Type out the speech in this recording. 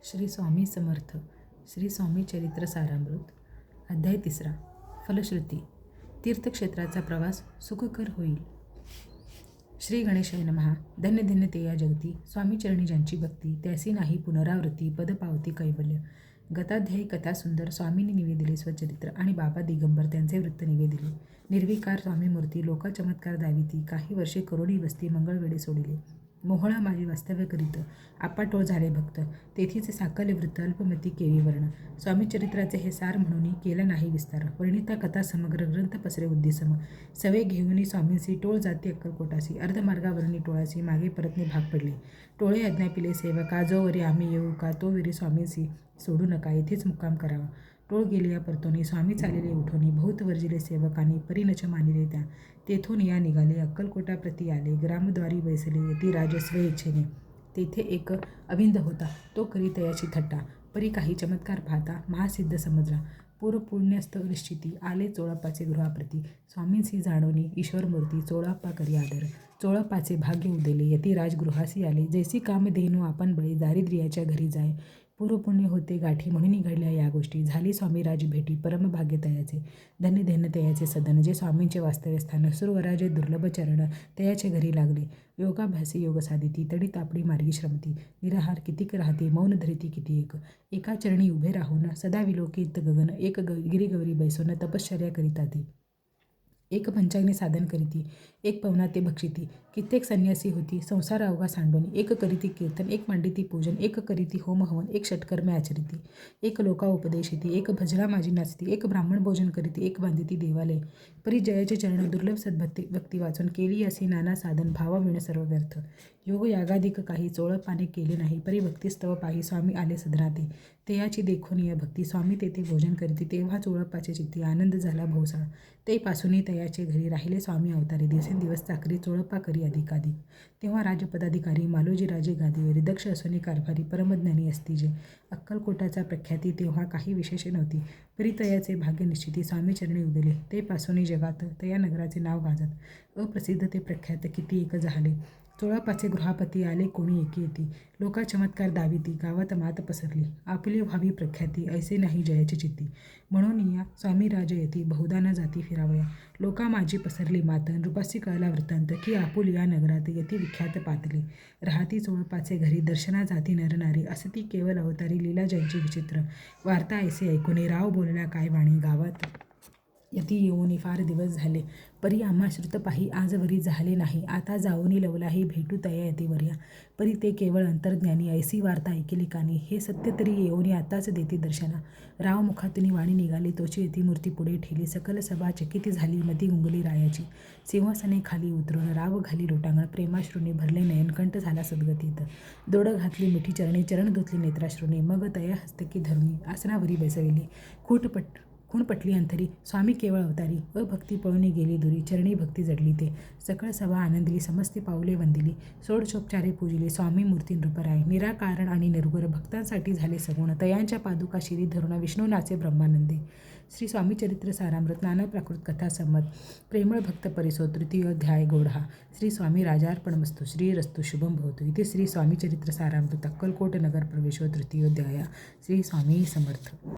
श्री स्वामी समर्थ. श्री स्वामी चरित्र सारामृत. अध्याय 3. फलश्रुती. तीर्थक्षेत्राचा प्रवास सुखकर होईल. श्री गणेशाय नमः. धन्य धन्य ते या जगती स्वामीचरणी ज्यांची भक्ती, त्यासी नाही पुनरावृत्ती, पद पावती कैवल्य. गताध्यायी कथा सुंदर. स्वामींनी निवेदिले स्वचरित्र आणि बाबा दिगंबर त्यांचे वृत्त निवेदिले. निर्विकार स्वामीमूर्ती लोका चमत्कार दाविती, काही वर्षे करोडी वस्ती मंगळवेढे सोडिले. मोहळा माझे वास्तव्य करीत आपाटोळ झाले भक्त, तेथीचे साकल्य वृत्त अल्पमती केवी वर्ण. स्वामीचरित्राचे हे सार म्हणून केला नाही विस्तार, वर्णिता कथा समग्र ग्रंथ पसरे उद्देसम. सवे घेऊनी स्वामींसी टोळ जाती अक्कलकोटासी, अर्धमार्गावरणी टोळासी मागे परतणे भाग पडले. टोळे आज्ञापिले सेवका, जोवरी आम्ही येऊ का तोवरी स्वामींसी सोडू नका, येथेच मुक्काम करावा. टोळ गेलिया परतोनी स्वामी चालेले उठोनी, बहुत वर्जिले सेवकांनी परिनच मानिले त्या. तेथून या निघाले अक्कलकोटा प्रती आले, ग्रामद्वारी बैसले यती राज स्वेच्छेने. तेथे एक अविंद होता, तो करी तयाची थट्टा. परी काही चमत्कार पाहता महासिद्ध समजला. पूर्वपुण्यस्थ निश्चिती आले चोळप्पाचे गृहाप्रती, स्वामींसी जाणोनी ईश्वरमूर्ती चोळप्पा करी आदर. चोळप्पाचे भाग्य उदेले यती राजगृहासी आले, जैसी कामधेनू आपण बळी दारिद्र्याच्या घरी जाय. पूर्वपुण्य होते गाठी म्हणून घडल्या या गोष्टी, झाली स्वामीराज भेटी परमभाग्य तयाचे. धन्य धन्य तयाचे सदन, जे स्वामींचे वास्तव्यस्थान. सुरवराजे दुर्लभ चरण तयाचे घरी लागले. योगाभ्यासी योग साधिती, तडी तापडी मार्गी श्रमती. निराहार कितीक राहते, मौन धरिती किती एक. एका चरणी उभे राहून सदा विलोकित गगन, एक गिरिगौरी बैसून तपश्चर्या करिता ती. एक पंचाग्नी साधन करीती, एक पवना ते भक्षिती. कित्येक संन्यासी होती संसार अवघा सांडोनी, एक करीती कीर्तन, एक मांडिती पूजन, एक करीती होम हवन, एक षटकर्मे आचरिती. एक लोका उपदेशिती, एक भजला माझी नाचती, एक ब्राह्मण भोजन करीती, एक बांधिती देवालय. परी जयाचे चरण दुर्लभ सद्भक्ती भक्ती वाचून, केली असे नाना साधन भावाविण सर्व व्यर्थ. योग यागाधिक काही चोळप्पाने केले नाही, परी भक्तिस्तव पाही स्वामी आले सदनाते. तेयाची देखून या भक्ती स्वामी तेथे भोजन करीती, तेव्हा चोळप्पाचे चित्ती आनंद झाला भोवसाळ. ते पासूनही तयाचे घरी राहिले स्वामी अवतारी, दिवसेंदिवस चाकरी चोळप्पा करी अधिकाधिक. तेव्हा राजपदाधिकारी मालोजी राजे गादीवरी, दक्ष असोनी कारभारी, परमज्ञानी असती जे. अक्कलकोटाचा प्रख्याती तेव्हा काही विशेष नव्हती, परी तयाचे भाग्य निश्चिती स्वामीचरणी उदिले. ते पासूनही जगात तया नगराचे नाव गाजत, अप्रसिद्ध ते प्रख्यात किती एक झाले. चोळप्पाचे गृहापती आले कोणी एकी येती, लोका चमत्कार दाविती, गावात मात पसरली. आपली व्हावी प्रख्याती, ऐसे नाही जयाची चित्ती. म्हणून या स्वामीराज येती बहुधा न जाती फिरावया. लोका माझी पसरली मात, नृपासी कळला वृत्तांत, की आपुल या नगरात यती विख्यात पातले. राहती चोळप्पाचे घरी, दर्शना जाती नरनारी, असती केवल अवतारी, लीला ज्यांची विचित्र. वार्ता ऐसे ऐकुनी, राव बोलला काय वाणी, गावात यती येऊनी फार दिवस झाले. परी आम्हा श्रुत पाही आजवरी झाले नाही, आता जाऊनी लवलाही भेटू तया यती वर्या. परी ते केवळ अंतर्ज्ञानी, ऐसी वार्ता ऐकेली कानी, हे सत्य तरी येऊनी आताच देती दर्शना. राव मुखातून वाणी निघाली, तोची यती मूर्ती पुढे ठेली. सकल सभा चकित झाली, मती गुंगली रायाची. सिंहासने खाली उतरून राव घाली लोटांगण, प्रेमाश्रूने भरले नयन, कंठ झाला सद्गतीत. दोड घातली मिठी चरणी, चरण धुतली नेत्राश्रूने, मग तया हस्तकी धरुणी आसनावरी बैसविली. खूण पटली अंतरी, स्वामी केवळ अवतारी, अभक्ती पळून गेली दुरी, चरणी भक्ती जडली ते. सकळ सभा आनंदिली, समस्ती पाऊले वंदिली, षोडशोपचारे पूजिले. स्वामी मूर्ती नृपराय, निराकारण आणि निर्गुण, भक्तांसाठी झाले सगुण. तयांच्या पादुका शिरी धरुण विष्णू नाचे ब्रह्मानंदे. श्री स्वामी चरित्र सारामृत. नाना प्राकृत कथा संमत. प्रेमळ भक्त परिसो. तृतीय अध्याय गोढा. श्री स्वामी राजार्पणमस्तु. श्रीरस्तु शुभम भवतु. इथे श्री स्वामी चरित्र सारामृत. अक्कलकोट नगर प्रवेशो. तृतीयोध्याय. श्री स्वामी समर्थ.